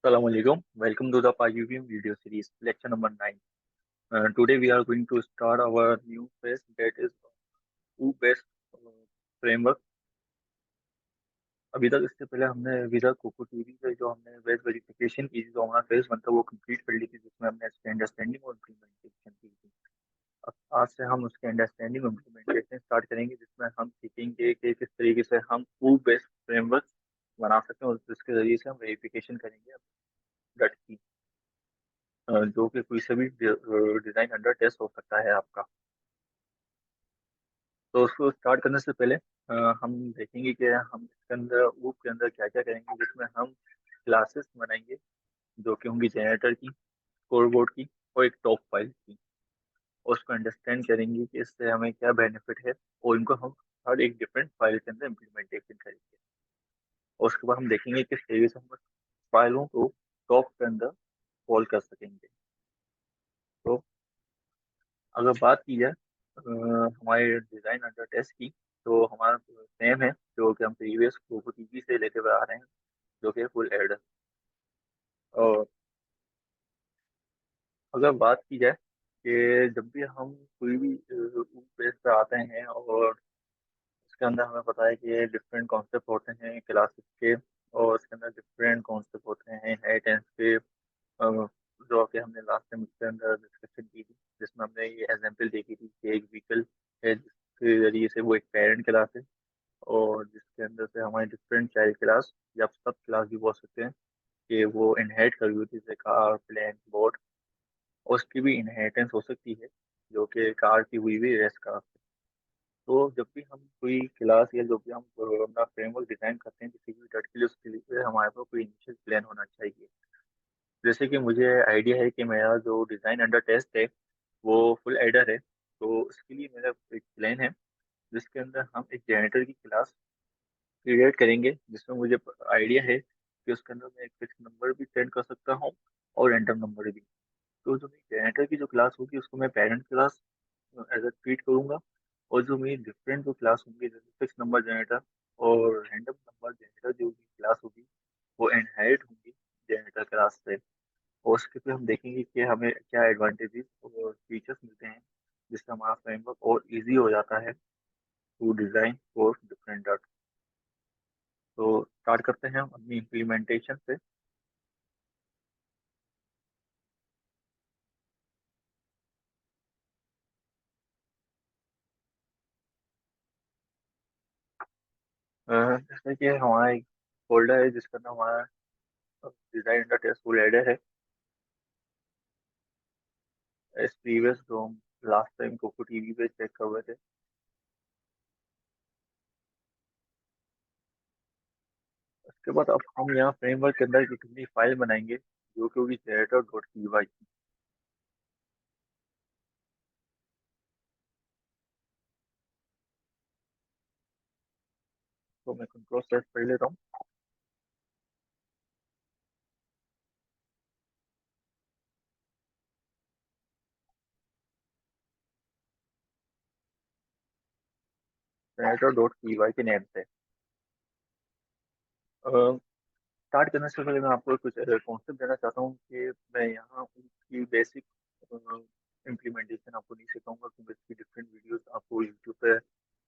Assalamu alaikum. Welcome to the PyUVM video series, lecture number 9. Today we are going to start our new phase, that is U-based framework. अभी तक इससे पहले हमने विदा cocoa TV से जो हमने वेज वेरिफिकेशन की थी, जो हमारा फेज 1 था वो कंप्लीट कर ली थी, जिसमें हमने इसकी अंडरस्टैंडिंग और इम्प्लीमेंटेशन की थी। अब आज से हम उसके अंडरस्टैंडिंग और इम्प्लीमेंटेशन स्टार्ट करेंगे, जिसमें हम सीखेंगे कि किस तरीके से हम U-बेस्ड फ्रेमवर्क बना सकते हैं और जिसके जरिए से हम वेरिफिकेशन करेंगे डट की, जो कि कोई से भी डिजाइन अंडर टेस्ट हो सकता है आपका। तो उसको स्टार्ट करने से पहले हम देखेंगे कि हम इसके अंदर ऊप के अंदर क्या क्या करेंगे, जिसमें हम क्लासेस बनाएंगे जो कि होंगी जनरेटर की, स्कोरबोर्ड की और एक टॉप फाइल की। और उसको अंडरस्टैंड करेंगे कि इससे हमें क्या बेनिफिट है, और इनको हम हर एक डिफरेंट फाइल के अंदर इम्प्लीमेंटेशन करेंगे। और उसके बाद हम देखेंगे किस तरीके से हम फाइलों को टॉप के अंदर कॉल कर सकेंगे। तो अगर बात की जाए हमारे डिजाइन अंडर टेस्ट की, तो हमारा सेम है जो कि हम प्रीवियस टीवी से लेते हुए आ रहे हैं, जो कि फुल एड। और अगर बात की जाए कि जब भी हम कोई भी पेज पे आते हैं और उसके अंदर हमें पता है कि डिफरेंट कॉन्सेप्ट होते हैं क्लासेस के, और उसके अंदर डिफरेंट कॉन्सेप्ट होते हैं हेड के, जो कि हमने लास्ट टाइम उसके अंदर डिस्कशन की थी, जिसमें हमने ये एग्जांपल देखी थी कि एक व्हीकल है जिसके जरिए से वो एक पेरेंट क्लास है, और जिसके अंदर से हमारे डिफरेंट चाइल्ड क्लास या सब क्लास भी बोल सकते हैं कि वो इनहेरिट कर हुई थी, जैसे कार, प्लेन, बोट। उसकी भी इनहेरिटेंस हो सकती है, जो कि कार की हुई हुई रेस कार से। तो जब भी हम कोई क्लास या जो भी हम अपना फ्रेमवर्क डिजाइन करते हैं किसी भी डट के लिए, उसके लिए हमारे पास कोई इनिशियल प्लान होना चाहिए। जैसे कि मुझे आइडिया है कि मेरा जो डिजाइन अंडर टेस्ट है वो फुल एडर है, तो उसके लिए मेरा एक प्लान है जिसके अंदर हम एक जनरेटर की क्लास क्रिएट करेंगे, जिसमें मुझे आइडिया है कि उसके अंदर मैं एक फिक्स नंबर भी सेंड कर सकता हूँ और रैंडम नंबर भी। तो जो मेरी जनरेटर की जो क्लास होगी उसको मैं parent class as a treat करूंगा, और जो मेरी डिफरेंट जो क्लास होंगी जैसे फिक्स नंबर जनरेटर और रैंडम नंबर जनरेटर जो भी क्लास होगी वो इनहेरिट होंगी जनरेटर क्लास से। और उसके पे हम देखेंगे कि हमें क्या एडवांटेजेस और फीचर्स मिलते हैं, जिससे हमारा फ्रेमवर्क और इजी हो जाता है to design for different dot. तो स्टार्ट करते हैं हम अपनी इम्प्लीमेंटेशन से। जैसे कि हमारा एक फोल्डर है जिसका नाम हमारा design under test full adder है। इस प्रीवियस जो हम लास्ट टाइम कोको टीवी पे चेक कर हुए थे, उसके बाद अब हम यहाँ फ्रेमवर्क के अंदर एक अपनी फाइल बनाएंगे जो कि होगी जनरेटर डॉट पी वाई। तो मैं कंट्रोल सेट कर लेता हूँ। जनरेटर डॉट पी वाई के नेम से स्टार्ट करने से पहले मैं आपको कुछ कॉन्सेप्ट देना चाहता हूँ कि मैं यहाँ उनकी बेसिक इम्प्लीमेंटेशन आपको नहीं सिखाऊंगा, क्योंकि इसकी डिफरेंट वीडियोस आपको यूट्यूब पे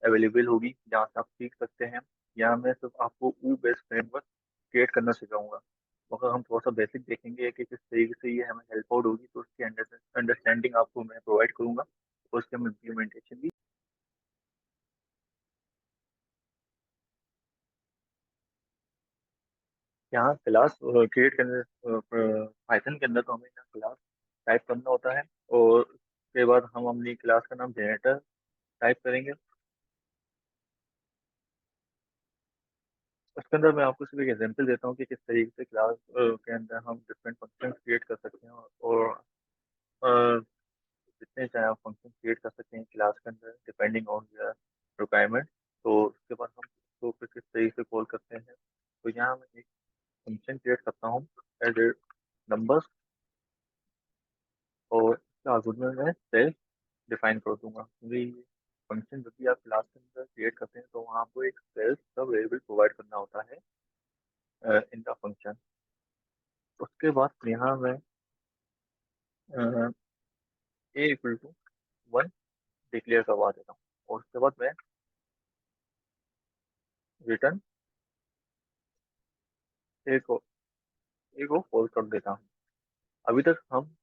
अवेलेबल होगी जहाँ से आप सीख सकते हैं। यहाँ मैं सिर्फ आपको वो बेस्ड फ्रेमवर्क क्रिएट करना सिखाऊंगा, मगर हम थोड़ा सा बेसिक देखेंगे कि किस तरीके से ये हमें हेल्प आउट होगी, तो उसकी अंडरस्टैंडिंग आपको मैं प्रोवाइड करूंगा और उसके हम इम्प्लीमेंटेशन भी। यहाँ क्लास क्रिएट करने पाइथन के अंदर तो हमें यहाँ क्लास टाइप करना होता है, और उसके बाद हम अपनी क्लास का नाम जनरेटर टाइप करेंगे। उसके अंदर मैं आपको सिर्फ एक एग्जांपल देता हूँ कि किस तरीके से क्लास के अंदर हम डिफरेंट फंक्शन क्रिएट कर सकते हैं, और अ, जितने चाहे आप फंक्शन क्रिएट कर सकते हैं क्लास के अंदर डिपेंडिंग ऑन योर रिक्वायरमेंट। तो उसके बाद हम उसको फिर किस तरीके से कॉल करते हैं, तो यहाँ मैं एक फंक्शन क्रिएट करता हूँ एज ए नंबर्स, और इसका आर्गुमेंट मैं सेल्फ डिफाइन कर दूंगा, क्योंकि फंक्शन जब भी आप क्लास के अंदर क्रिएट करते हैं तो वहाँ आपको एक सेल्फ का वेरिएबल प्रोवाइड करना होता है इन द फंक्शन। उसके बाद यहाँ मैं ए इक्वल टू वन डिक्लेयर करवा देता हूँ, और उसके बाद मैं रिटर्न ए को ए को कॉल कर देता हूँ। अभी तक हम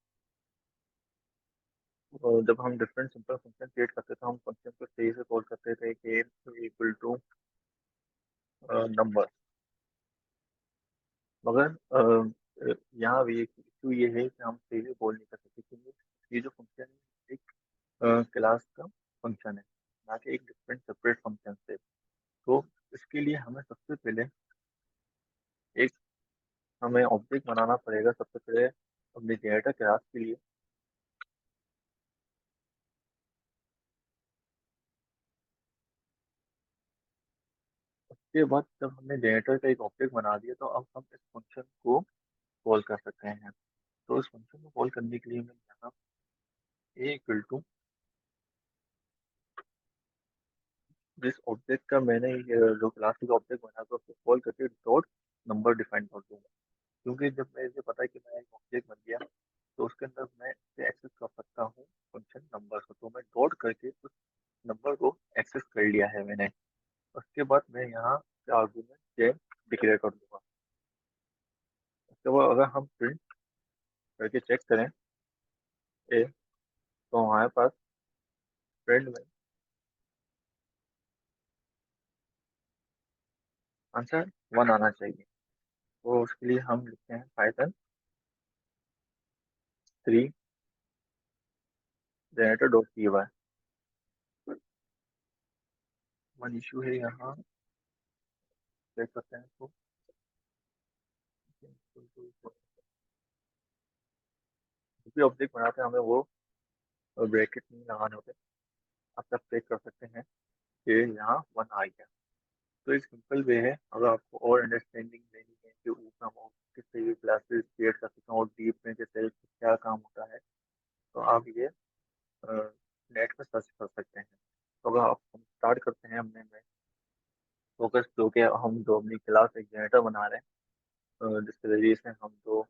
जब हम डिफरेंट सिंपल फंक्शन क्रिएट करते थे, हम फंक्शन को सही से कॉल करते थे कि इक्वल टू नंबर। मगर यहाँ भी एक इशू ये है कि हम सही से कॉल नहीं कर सकते, क्योंकि ये जो फंक्शन है एक क्लास का फंक्शन है, ना कि एक डिफरेंट सेपरेट फंक्शन से। तो इसके लिए हमें सबसे पहले एक हमें ऑब्जेक्ट बनाना पड़ेगा सबसे पहले अपने जेनेटर क्लास के लिए। उसके बाद जब हमने जेनेटर का एक ऑब्जेक्ट बना दिया, तो अब हम इस फंक्शन को कॉल कर सकते हैं। तो इस फंक्शन को कॉल करने के लिए मैं यहाँ ए इक्वल टू जिस ऑब्जेक्ट का मैंने जो क्लास का ऑब्जेक्ट बना था उसको कॉल करके डॉट नंबर डिफाइन कर दूंगा। क्योंकि जब मैं इसे पता है कि मैं एक ऑब्जेक्ट बन गया, तो उसके अंदर मैं इसे एक्सेस कर सकता हूँ फंक्शन नंबर को। तो मैं डॉट करके उस नंबर को एक्सेस कर लिया है मैंने। उसके बाद मैं यहाँ आर्गूमेंट जे डिक्लेयर कर दूंगा। उसके बाद अगर हम प्रिंट करके चेक करें ए, तो हमारे पास प्रिंट में आंसर वन आना चाहिए। तो उसके लिए हम लिखते हैं पाइथन 3 जनरेटर डॉट पी वाई। वन इशू है यहाँ, देख सकते हैं इसको। जो भी ऑब्जेक्ट बनाते हैं हमें वो ब्रैकेट नहीं लगाने होते। आप सब चेक कर सकते हैं कि यहाँ वन आ गया। तो एक सिंपल वे है, अगर आपको और अंडरस्टैंडिंग लेनी है कि ऊपर हम किस तरह की क्लासेस क्रिएट कर सकते हैं और डीप में जैसे क्या काम होता है, तो आप ये नेट पर सर्च कर सकते हैं। तो अगर आप हम स्टार्ट करते हैं हमने में फोकस जो कि हम जो अपनी क्लास एक जनरेटर बना रहे हैं, जिसके जरिए से हम दो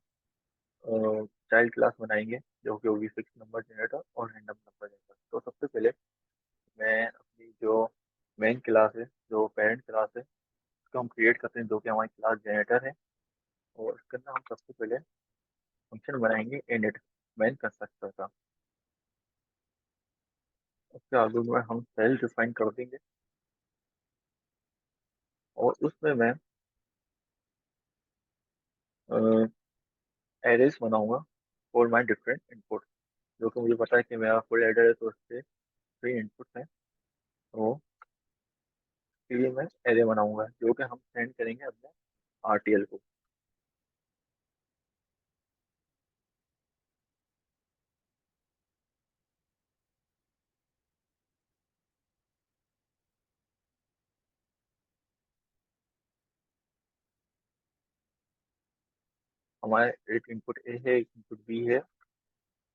चाइल्ड क्लास बनाएंगे, जो कि होगी फिक्स नंबर जनरेटर और रैंडम नंबर जनरेटर। तो सबसे पहले मैं अपनी जो मेन क्लास है, जो पेरेंट क्लास है, उसको हम क्रिएट करते हैं, जो कि हमारी क्लास जनरेटर है। और इसके अंदर हम सबसे पहले फंक्शन बनाएंगे इनिट मेन कंस्ट्रक्टर का। उसके आगे में हम सेल डिफाइन कर देंगे, और उसमें मैं एरेज बनाऊंगा फॉर माई डिफरेंट इनपुट। जो कि मुझे पता है कि मेरा फुल एडर है, तो उससे थ्री इनपुट है, तो उसके लिए मैं एरे बनाऊंगा जो कि हम सेंड करेंगे अपने आरटीएल को। हमारे एक इनपुट ए है, एक इनपुट बी है,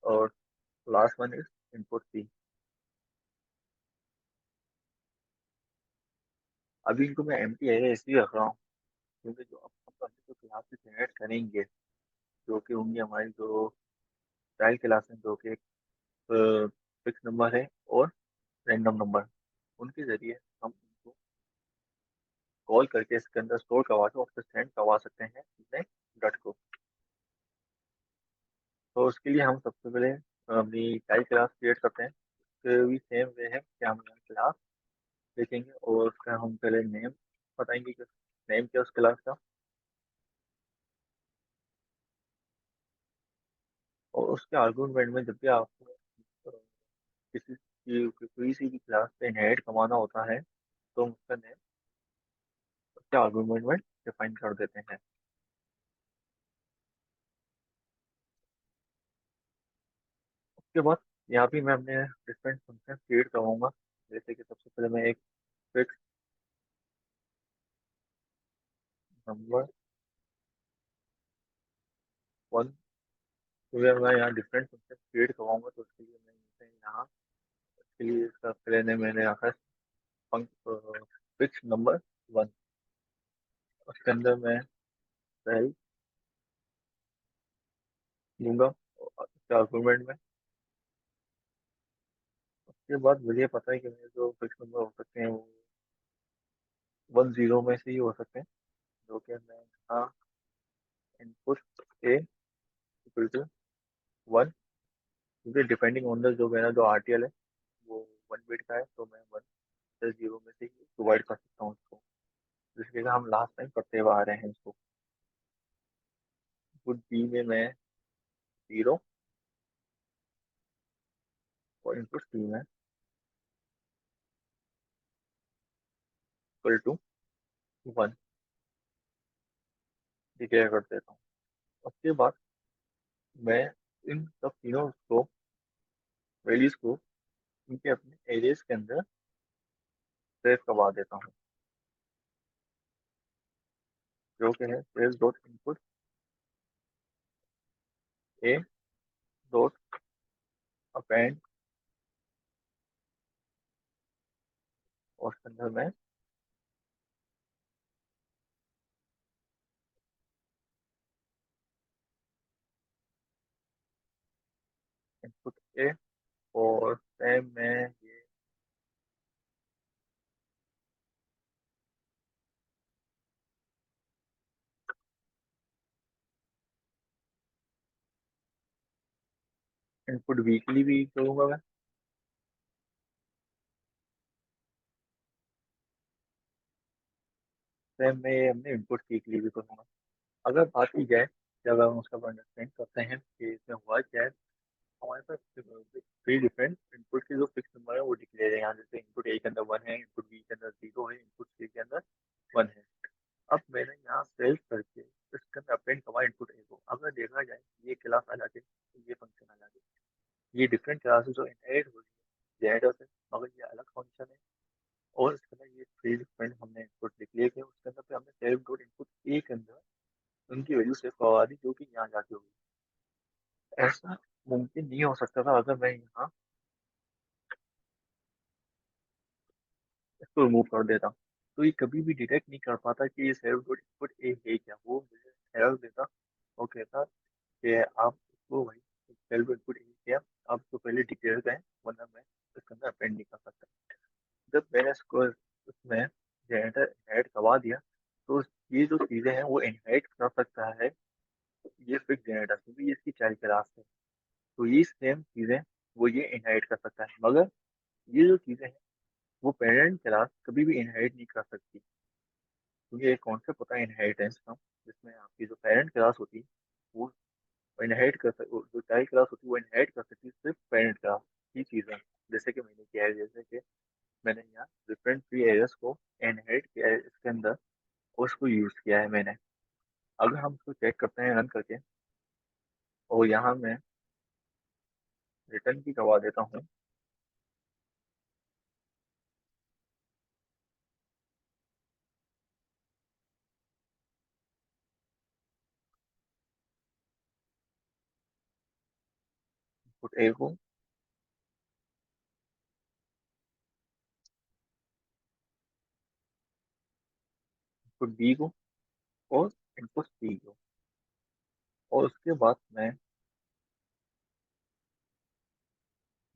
और last one is input C. अभी इनको मैं एम्प्टी एरे इसलिए रख रहा हूँ क्योंकि जो अब हम अपनी जो क्लासेस जनरेट करेंगे, जो कि होंगी हमारी जो चाइल्ड क्लास है, जो कि फिक्स नंबर है और रैंडम नंबर, उनके जरिए हम उनको कॉल करके इसके अंदर स्टोर करवा के और फिर सेंड करवा सकते हैं अपने डॉट को। तो उसके लिए हम सबसे पहले अपनी चाइल्ड क्लास क्रिएट करते हैं। तो भी सेम वे है कि हम क्लास देखेंगे और उसका हम पहले नेम बताएंगे कि नेम क्या है उस क्लास का। और उसके आर्गुमेंट में जब भी आपको किसी की कोई सी भी क्लास से इनहेरिट कमाना होता है, तो हम उसका नेम उसके आर्गुमेंट में डिफाइन कर देते हैं। उसके बाद यहाँ भी मैं अपने डिफरेंट फंक्शन क्रिएट करवाऊंगा। जैसे कि सबसे पहले मैं एक फिक्स नंबर वन, तो फिर मैं यहाँ डिफरेंट फंक्शन क्रिएट करवाऊंगा। तो उसके लिए मैं यहाँ इसके लिए इसका पहले ने मैंने रखा है फिक्स नंबर वन। उसके अंदर मैं पहले लूंगा आर्गूमेंट में। उसके बाद मुझे पता है कि मेरे जो फिक्स नंबर हो सकते हैं वो 10 में से ही हो सकते हैं, जो कि मैं यहाँ इनपुट ए इक्वल टू 1, क्योंकि डिपेंडिंग ऑन द जो मेरा जो RTL है वो 1 बिट का है, तो मैं 1 प्लस 0 में से ही प्रोवाइड कर सकता हूँ उसको, जिसके लिए हम लास्ट टाइम करते हुए आ रहे हैं इसको। इनपुट बी में मैं 0 और इनपुट सी में इक्वल टू 1 डिक्लेयर कर देता हूँ। उसके बाद मैं इन सब तीनों को वैल्यूज को इनके अपने एरेज के अंदर सेव करवा देता हूँ, जो कि है save dot input A dot append, और उसके अंदर मैं इनपुट ए और सेम में ये इनपुट वीकली भी करूँगा मैं। सेम में ये हमने इनपुट वीकली भी करूँगा। अगर बात की जाए, जब हम उसका अंडरस्टैंड करते हैं कि इसमें हुआ क्या है, हमारे पास 3 डिफरेंट इनपुट के जो फिक्स नंबर है वो डिक्लेयर है यहाँ, जैसे इनपुट ए के अंदर 1 है, इनपुट बी के अंदर 0 है, इनपुट सी के अंदर 1 है। अब मैंने यहाँ सेव करके इसके अंदर अपेंड करवा इनपुट ए को, अगर देखा जाए ये क्लास आ जाती है, ये फंक्शन आ जाती है, ये डिफरेंट क्लासेस जो इनहेरिट हो रही है जेड से, मगर ये अलग फंक्शन है। और इसके अंदर ये 3 डिफरेंट हमने इनपुट डिक्लेयर किया, उसके अंदर पे हमने सेव डॉट इनपुट ए के अंदर उनकी वैल्यू सेव करवा दी, जो कि यहाँ जाके होगी। ऐसा मुमकिन नहीं हो सकता था अगर मैं यहाँ इसको रिमूव कर देता, तो ये कभी भी डिटेक्ट नहीं कर पाता कि ये सेव डॉट इनपुट ए है क्या। वो मुझे एरर देता और कहता कि आप इसको वही सेव डॉट इनपुट ए किया, आप इसको पहले डिक्लेयर करें, वरना मैं इसके अंदर अपेंड नहीं कर सकता। जब मैंने इसको उसमें जनरेटर ऐड करवा दिया, तो ये जो चीज़ें हैं वो इनहेरिट कर सकता है ये फिक्स जनरेटर, क्योंकि ये इसकी चाइल्ड क्लास है। तो ये सेम चीज़ें वो ये इनहेरिट कर सकता है, मगर ये जो चीज़ें हैं वो पेरेंट क्लास कभी भी इनहेरिट नहीं कर सकती, क्योंकि एक कॉन्सेप्ट होता है इनहेरिटेंस का, जिसमें आपकी जो पेरेंट क्लास होती है वो इनहेरिट कर सकती, जो चाइल्ड क्लास होती है वो इनहेरिट कर सकती है सिर्फ पेरेंट क्लास की चीज़ें। जैसे कि मैंने किया है, जैसे कि मैंने यहाँ डिफरेंट फ्री एरियाज को इनहेरिट किया है इसके अंदर, और उसको यूज़ किया है मैंने। अगर हम उसको चेक करते हैं रन करके, और यहाँ मैं रिटर्न की करवा देता हूँ, इनपुट ए को, इनपुट बी को, और इनपुट सी को, और उसके बाद मैं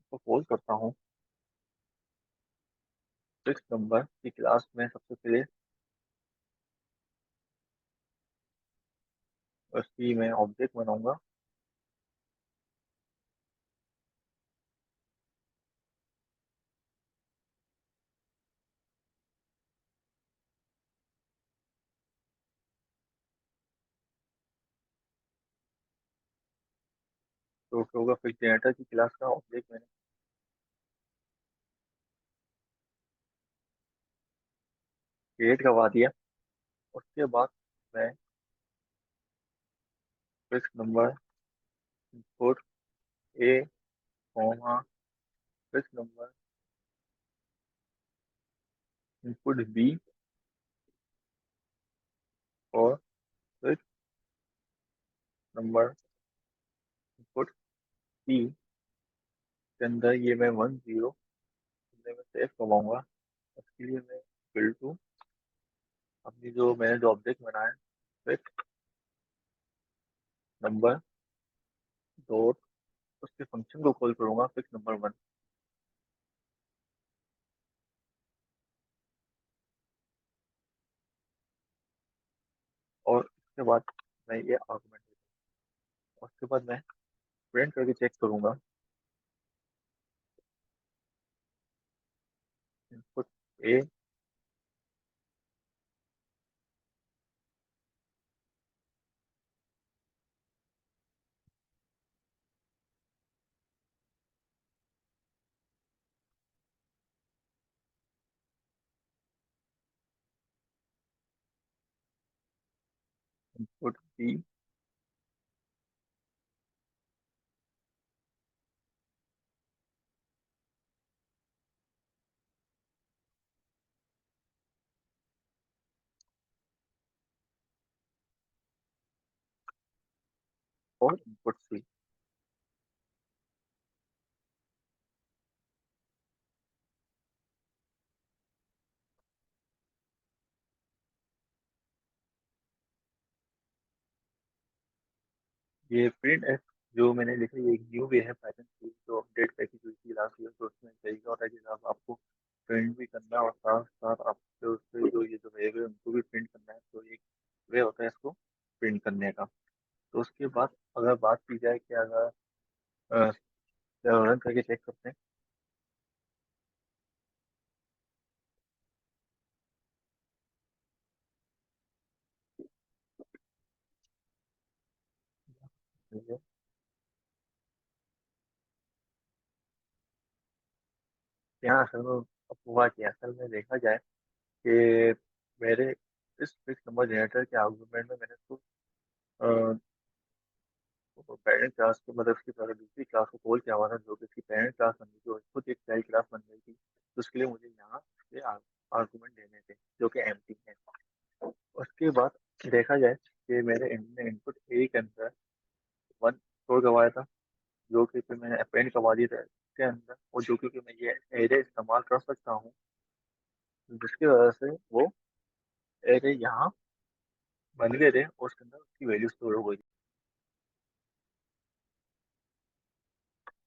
इसको कॉल करता हूँ फिक्स नंबर की क्लास में। सबसे पहले उसकी मैं ऑब्जेक्ट बनाऊंगा, तो क्या होगा, फिक्स जनरेटर की क्लास का ऑब्जेक्ट मैंने क्रिएट करवा दिया। उसके बाद मैं fix number input A comma fix number input B और फिक्स नंबर इनपुट सी के अंदर ये मैं 10 में सेव करवाऊंगा। उसके लिए मैं बिल्ड टू अपनी जो मैंने जो ऑब्जेक्ट बनाया है फिक्स नंबर डॉट उसके फंक्शन को कॉल करूंगा फिक्स नंबर वन। और उसके बाद मैं ये आर्गुमेंट और उसके बाद मैं प्रिंट करके चेक करूंगा इनपुट ए इनपुट बी और इनपुट सी। ये प्रिंट एफ जो मैंने लिखा ये एक न्यू वे है पाइथन की जो अपडेट पैकेज हुई थी लास्ट ईयर। तो उसमें तरीका होता है कि साहब आपको प्रिंट भी करना है और साथ साथ आपको उससे जो ये जो वेव है उनको भी प्रिंट करना है। तो एक वे होता है इसको प्रिंट करने का। तो उसके बाद अगर बात की जाए कि अगर रन करके चेक करते हैं। ठीक है। यहाँ असल में अब हुआ कि असल में देखा जाए कि मेरे इस फिक्स नंबर जनरेटर के आर्गुमेंट में मैंने तो पेरेंट क्लास की मदद की तरह दूसरी क्लास को कॉल किया हुआ था जो कि इसकी पेरेंट क्लास बन गई जो खुद एक चाइल्ड क्लास बन गई थी। तो उसके लिए मुझे यहाँ से आर्गुमेंट देने थे जो कि एम्प्टी है। उसके बाद देखा जाए कि मेरे इनपुट ए के अंदर वन स्टोर करवाया था जो कि फिर मैंने अपेंड करवा दिया था इसके अंदर और जो कि मैं ये एरे इस्तेमाल कर सकता हूँ जिसकी वजह से वो एरे यहाँ बन गए थे और उसके अंदर उसकी वैल्यू स्टोर हो गई थी।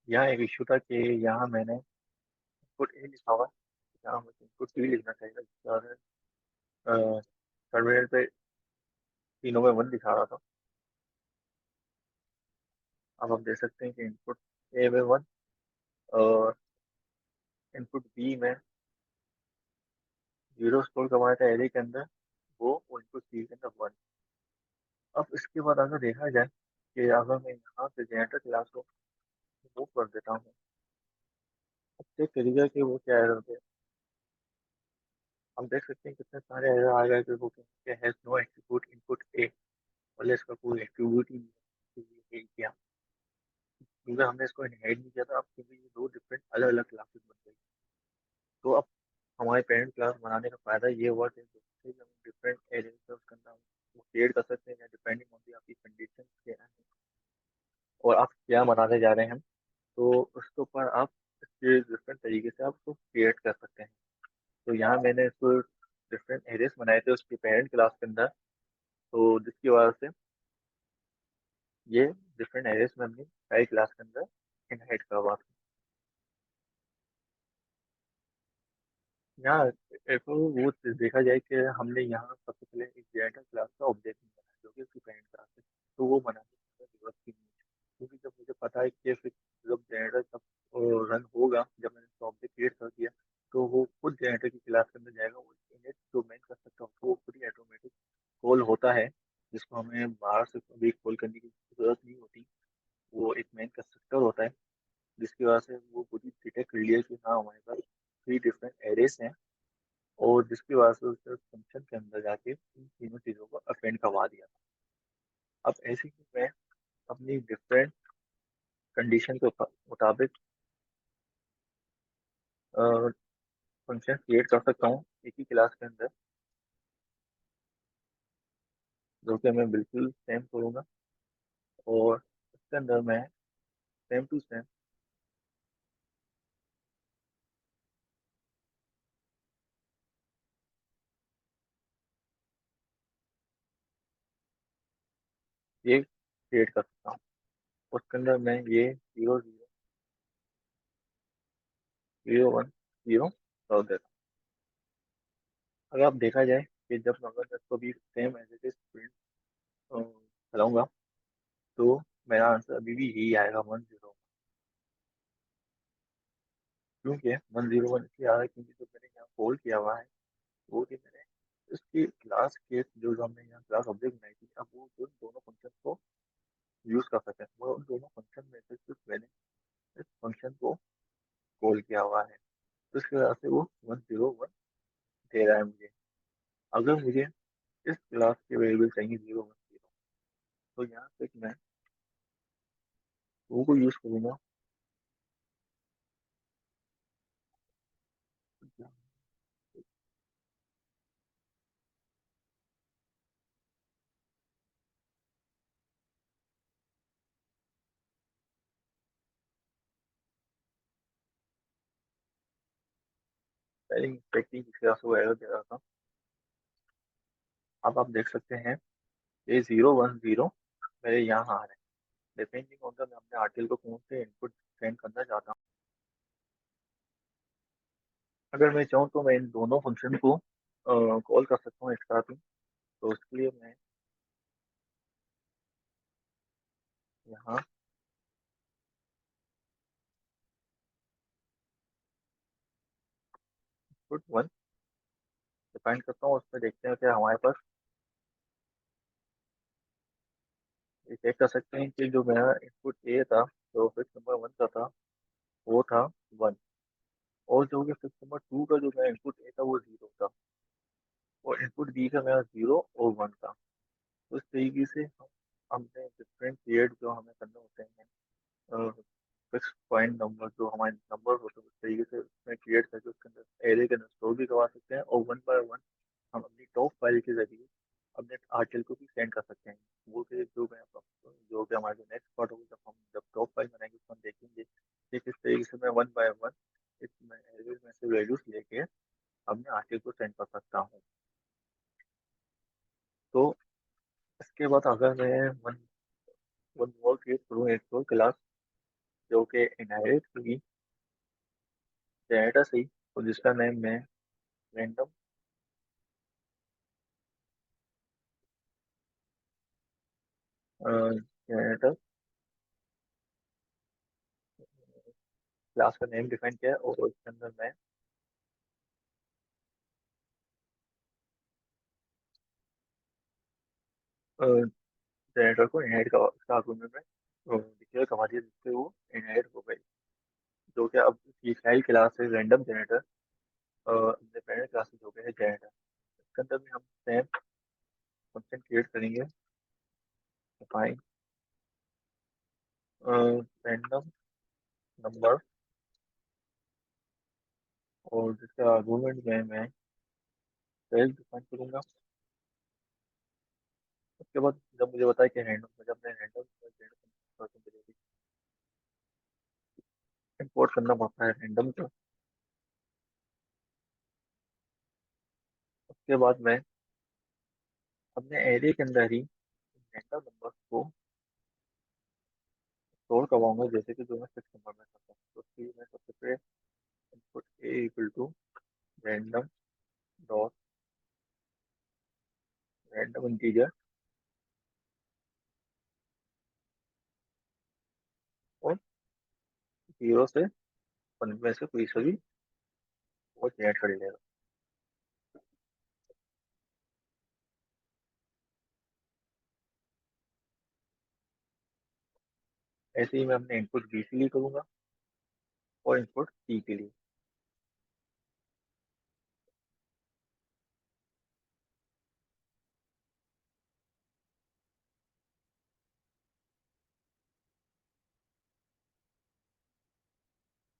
यहाँ एक इशू था कि यहाँ मैंने इनपुट ए लिखा हुआ है, यहाँ मुझे इनपुट बी लिखना चाहिए और टर्मिनल पे तीनों में वन दिखा रहा था। अब हम देख सकते हैं कि इनपुट ए में वन और इनपुट बी में जीरो स्टोर करवाया था एरे के अंदर वो और इनपुट सी के अंदर वन। अब इसके बाद अगर देखा जाए कि अगर मैं यहाँ से जनरेटर क्लास को मूव कर देता हूँ अब चेक करिएगा कि वो क्या एरर है। हम देख सकते हैं कितने सारे एरर आ गए कि वो has no attribute input A मतलब इसका कोई एट्रीब्यूट ही नहीं है। ये क्या क्योंकि हमने इसको इनहेरिट नहीं किया था अब क्योंकि ये दो डिफरेंट अलग अलग क्लासेस बन गई। तो अब हमारे पेरेंट क्लास बनाने का फायदा ये हुआ कि जैसे हम डिफरेंट एरिया उसके अंदर वो क्रिएट कर सकते हैं डिपेंडिंग ऑन दी आपकी कंडीशन क्या है और आप क्या बनाने जा रहे हैं। तो उसके ऊपर आप इसके डिफरेंट तरीके से आप उसको क्रिएट कर सकते हैं। तो यहाँ मैंने इसको डिफरेंट एरियाज बनाए थे उसकी पेरेंट क्लास के अंदर। तो जिसकी वजह से ये डिफरेंट एरियाज में हमने सारी क्लास के अंदर इनहेरिट करवा। यहाँ एक वो देखा जाए कि हमने यहाँ सबसे पहले एक जनरेटर क्लास का ऑब्जेक्ट बनाया जो कि उसकी पेरेंट क्लास है। तो वो बनाने की जरूरत की नहीं है क्योंकि जब मुझे पता है कि फिर जब जनरेटर तब रन होगा जब मैंने उसका ऑब्जेक्ट क्रिएट कर दिया तो वो खुद जनरेटर की क्लास के अंदर जाएगा वो इनिट जो मैं कर सकता हूँ तो वो खुद ही ऑटोमेटिक कॉल होता है जिसको हमें बाहर से कभी कॉल करने की जरूरत नहीं होती। वो एक मेन कंस्ट्रक्टर होता है जिसकी वजह से वो खुद ही डिटेक्ट कर लिया कि हाँ हमारे पास थ्री डिफरेंट एरेस हैं और जिसकी वजह से उसने फंक्शन के अंदर जाके इन तीनों चीज़ों को अपेंड करवा दिया। अब ऐसे ही मैं अपनी डिफरेंट कंडीशन के मुताबिक फंक्शन क्रिएट कर सकता हूँ एक ही क्लास के अंदर जो कि मैं बिल्कुल सेम करूँगा और उसके अंदर मैं सेम टू सेम ये क्रिएट कर सकता हूँ। उसके अंदर मैं ये 0 0 0 1 0 रख देता हूँ। अगर आप देखा जाए कि जब अगर मैं इसको भी same as it is print चलाऊंगा, तो मेरा आंसर अभी भी यही आएगा 1 0। क्योंकि 1 0 1 इसलिए आ रहा है क्योंकि जो मैंने यहाँ कॉल किया हुआ है, वो कि मैंने इसकी क्लास के जो हमने यहाँ क्लास ऑब्जेक्ट बनाई थी, अब वो उन दोनों फंक्शन को यूज कर सकते हैं। वो उन दोनों फंक्शन में से सिर्फ मैंने इस फंक्शन को कॉल किया हुआ है, तो इसकी वजह से वो 1 0 1 दे रहा है मुझे। अगर मुझे इस क्लास के वेरिएबल चाहिए 0 1 0, तो यहाँ पे मैं वो को यूज करूंगा। पहले इंस्पेक्टिंग इस क्लास को एरर दे रहा था। अब आप देख सकते हैं ये 0 1 0 मेरे यहाँ आ रहे हैं। डिपेंडिंग ऑन द मैं अपने आर्टिकल को कौन से इनपुट सेंड करना चाहता हूँ। अगर मैं चाहूँ तो मैं इन दोनों फंक्शन को कॉल कर सकता हूँ एक साथ ही। तो उसके लिए मैं यहाँ इनपुट 1 डिफाइन करता हूँ। उसमें देखते हैं कि हमारे पास ये चेक कर सकते हैं कि जो मेरा इनपुट ए था, जो फिक्स नंबर 1 का था, वो था 1। और जो कि फिक्स नंबर 2 का जो मेरा इनपुट ए था वो 0 था। और इनपुट बी का मेरा 0 और 1 था। तो इस तरीके से हमने डिफरेंट पीरियड जो हमें करने होते हैं, फिक्स पॉइंट नंबर जो हमारे नंबर होते हैं, उस तरीके से उसमें क्रिएट करके उसके अंदर एरे के अंदर स्टोर भी करवा सकते हैं। और 1 बाय 1 हम अपनी टॉप फाइल के जरिए अपने आर्टिकल को भी सेंड कर सकते हैं। वो फिर जो मैं जो कि हमारा जो नेक्स्ट पार्ट होगा, जब टॉप फाइल बनाएंगे तो हम देखेंगे कि किस तरीके से मैं 1 बाय 1 इसमें एरे में से वैल्यूज लेके अपने आर्टिकल को सेंड कर सकता हूँ। तो इसके बाद अगर मैं वन वन और क्रिएट करूँ, एक और क्लास जो कि इनहेरिट होगी जनरेटर से ही, तो जिसका नेम मैं रैंडम जनरेटर क्लास का नेम डिफाइन किया है। और उसके अंदर मैं जनरेटर को इनहेरिट का उसका आर्गुमेंट में डिक्लेयर करवा दिया, जिससे वो इनहेरिट हो गई। जो कि अब ये फाइल क्लास है रैंडम जनरेटर, अपने पेरेंट क्लास में हो गए है जनरेटर। इसके अंदर भी हम सेम फंक्शन क्रिएट करेंगे, डिफाइन रैंडम नंबर, और जिसका आर्गुमेंट में मैं सेल्फ डिफाइन करूंगा। उसके बाद जब मुझे बताया कि रैंडम, जब मैं रैंडम इंपोर्ट करना पड़ता है रैंडम को। उसके बाद मैं अपने एरे के अंदर ही रैंडम नंबर को स्टोर करवाऊंगा, जैसे कि जो मैं सिक्स नंबर में करता हूँ। तो उसके लिए मैं सबसे पहले input A equal to random dot random integer, और 0 से 1 में से कोई सा भी वो जनरेट कर लेगा। ऐसे ही मैं अपने इनपुट बी के लिए करूंगा और इनपुट सी के लिए।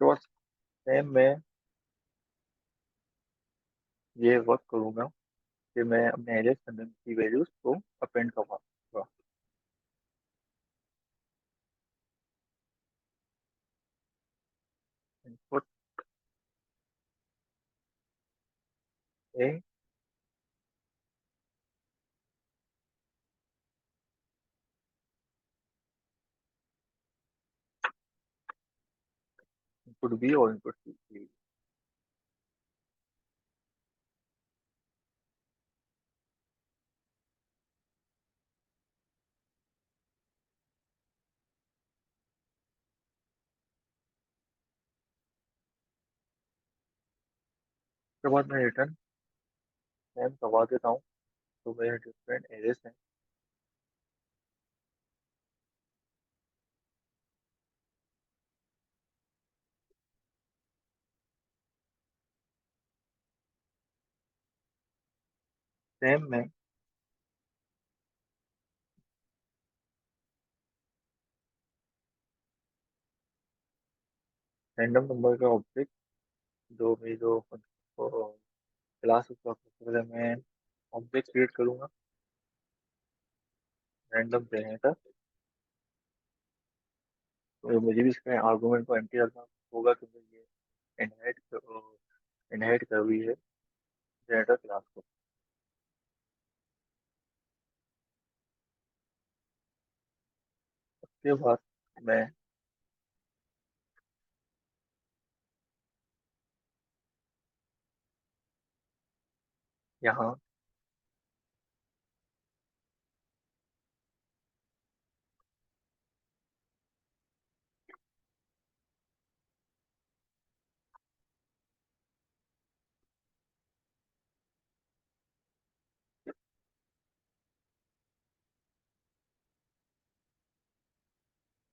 तो बस सेम मैं ये वर्क करूंगा कि मैं अपने एलिस के अंदर की वैल्यूज को अपेंड करवाऊंगा। इनपुट ए इनपुट बी और इनपुट सी। उसके बाद मैं रिटर्न सेम करवा देता हूँ। तो मेरे डिफरेंट एरेस हैं। सेम में रैंडम नंबर का ऑब्जेक्ट जो मेरी जो क्लास उसका मैं ऑब्जेक्ट क्रिएट करूंगा रैंडम जनरेटर। तो मुझे भी इसका आर्गुमेंट को एम्प्टी रखना होगा क्योंकि ये इनहेरिट कर हुई है जनरेटर क्लास को। उसके बाद मैं यहाँ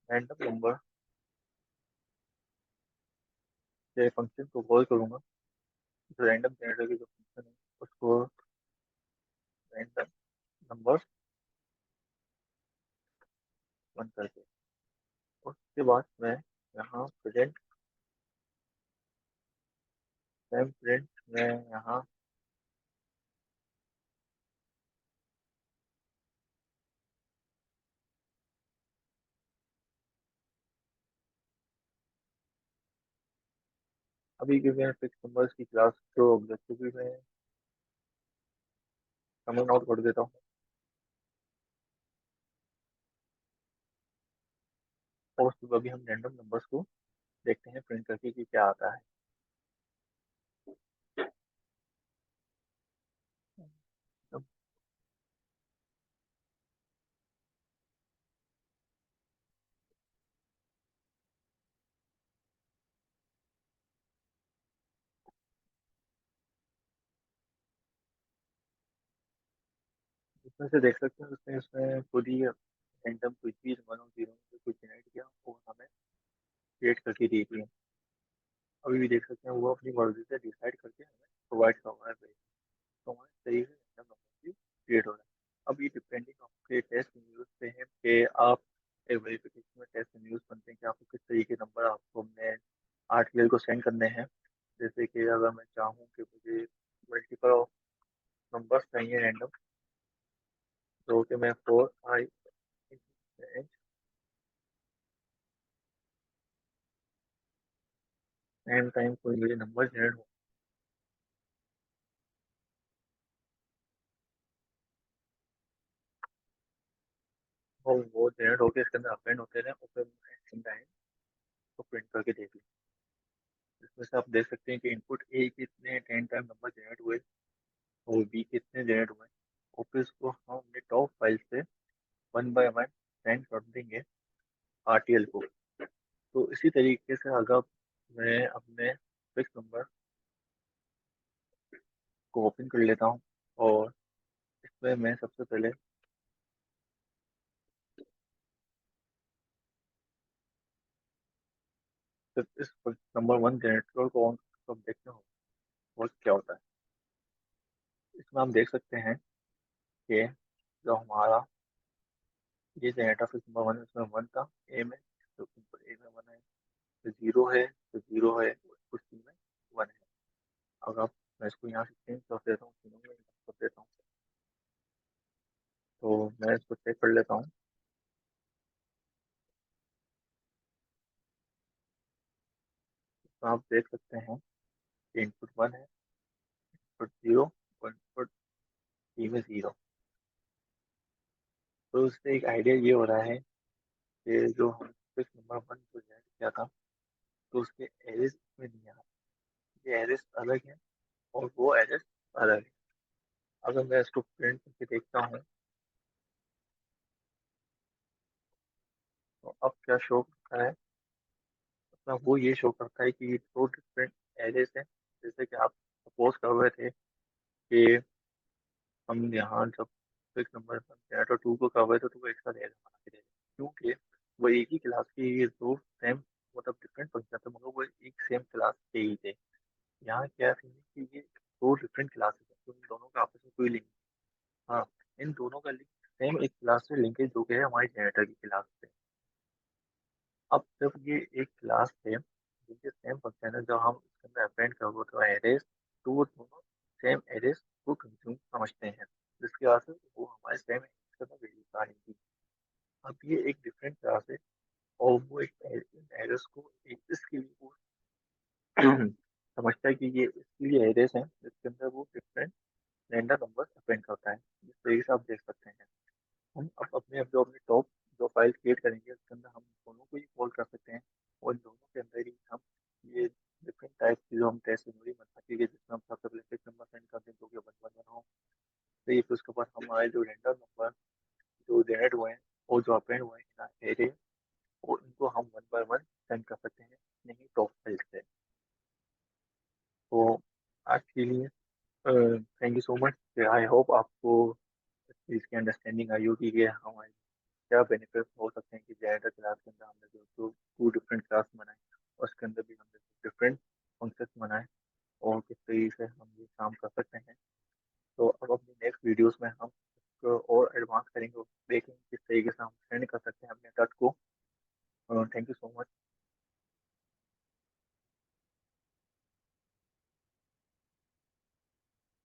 रैंडम नंबर के फंक्शन को कॉल करूंगा। जो रैंडम जनरेटर की जो फंक्शन है उसको रैंडम नंबर बंद करके उसके बाद मैं यहाँ प्रेजेंट टाइम प्रिंट में यहाँ अभी के मैं फिक्स नंबर्स की क्लास जो ऑब्जेक्टिव भी मैं कमेंट आउट कर देता हूँ। और उसके बाद अभी हम रैंडम नंबर्स को देखते हैं प्रिंट करके कि क्या आता है। अब इसमें से देख सकते हैं उसने इसमें खुद ही रैंडम कुछ भी 1 और 0 में कुछ जनरेट किया और हमें क्रिएट करके दी थी। अभी भी देख सकते हैं वो अपनी मर्जी से डिसाइड करके हमें प्रोवाइड कर रहा है। तो हमारे सही से रैंडम नंबर भी क्रिएट हो रहा है। अब ये डिपेंडिंग आपके टेस्ट न्यूज पे है कि आप एक वेरिफिकेशन में टेस्ट न्यूज बनते हैं कि आपको किस तरीके के नंबर आपको अपने आर्टिकल को सेंड करने हैं। जैसे कि अगर मैं चाहूँ कि मुझे मल्टीपल ऑफ नंबर्स चाहिए रैंडम तो कि मैं 4 आई एन टाइम कोई मुझे नंबर जनरेट हो और वो जनरेट होकर इसके अंदर अपेंड होते रहे और फिर मैं टाइम को प्रिंट करके देख लूँ। इसमें से आप देख सकते हैं कि इनपुट ए कितने 10 टाइम नंबर जनरेट हुए और बी कितने जनरेट हुए और फिर इसको हम अपने टॉप फाइल से 1 बाय 1 सेंड कर देंगे आरटीएल को। तो इसी तरीके से अगर मैं अपने फिक्स नंबर को ओपन कर लेता हूँ और इसमें मैं सबसे पहले सिर्फ इस नंबर 1 जनरेटर को ऑन कब देखते हो और क्या होता है। इसमें हम देख सकते हैं कि जो हमारा ये जनरेटर फिक्स नंबर 1 है उसमें 1 था ए में। तो ऊपर ए में 1 है तो 0 है तो 0 है कुछ सी में 1 है। अगर आप मैं इसको यहाँ से चेंज कर देता हूँ तीनों में कर देता हूँ तो मैं इसको चेक कर लेता हूँ। तो आप देख सकते हैं कि इनपुट 1 है इनपुट 0 और इनपुट सी में 0। तो उससे एक आइडिया ये हो रहा है कि जो हम फिक्स नंबर 1 को जनरेट किया था तो उसके एरेस में नहीं आ रहा। ये एरेस अलग है और वो एरेस अलग है। अगर मैं इसको प्रिंट करके देखता हूँ तो अब क्या शो करता है, मतलब वो ये शो करता है कि ये दो डिफरेंट एरेस हैं। जैसे कि आप सपोज कर रहे थे कि हम यहाँ जब फिक्स नंबर जनरेटर टू को कर रहे थे तो वो एक साथ एरे बना के दे रहे, क्योंकि वो एक ही क्लास के ये दो सेम, मतलब डिफरेंट फंक्शन थे मगर वो एक सेम क्लास के ही थे। यहाँ क्या है कि ये दो डिफरेंट क्लासेस हैं तो इन दोनों का आपस में कोई लिंक। हाँ, इन दोनों का लिंक सेम एक क्लास से लिंकेज जो कि है हमारी जनरेटर की क्लास से। अब जब ये एक क्लास है जिनके सेम फंक्शन है, जब हम इसके अंदर अपेंड करोगे तो एरेस, तो वो दोनों सेम एरेस को कंज्यूम समझते हैं, जिसकी वजह से वो हमारे सेम एरेस के अंदर वैल्यू आएंगी। अब ये एक डिफरेंट क्लास है और वो एक एरेस को एक इसके लिए वो समझता है कि ये इसके लिए एरेस है जिसके अंदर वो डिफरेंट रैंडम नंबर अपेंड करता है। जिस तरीके से आप देख सकते हैं, हम अब अपने जो अपने टॉप जो फाइल क्रिएट करेंगे उसके अंदर हम दोनों को ही कॉल कर सकते हैं और इन दोनों के अंदर ही हम ये डिफरेंट टाइप की जो हम टेस्ट मेमोरी बना सकेंगे, जिसमें हम सबसे पहले फिक्स नंबर सेंड कर दें जो कि वन वन वन हो। तो ये फिर उसके बाद हमारे जो रेंडम नंबर जो जनरेट हुए हैं और जो अपेंड हुए हैं एरे, और इनको हम वन बाय वन सेंड कर सकते हैं नहीं टॉप फाइल से। तो आज के लिए thank you so much. I hope आपको इस चीज़ की अंडरस्टैंडिंग आई होगी कि हमारे क्या बेनिफिट हो सकते हैं कि जनरेटर क्लास के अंदर हमने जो जो टू डिफरेंट क्लास बनाए और उसके अंदर भी हमने डिफरेंट फंक्शंस बनाए और किस तरीके से हम ये काम कर सकते हैं। तो अब अपनी नेक्स्ट वीडियोस में हम इसको और एडवांस करेंगे और देखेंगे किस तरीके से हम ट्रेंड कर सकते हैं अपने टच को। Thank you so much.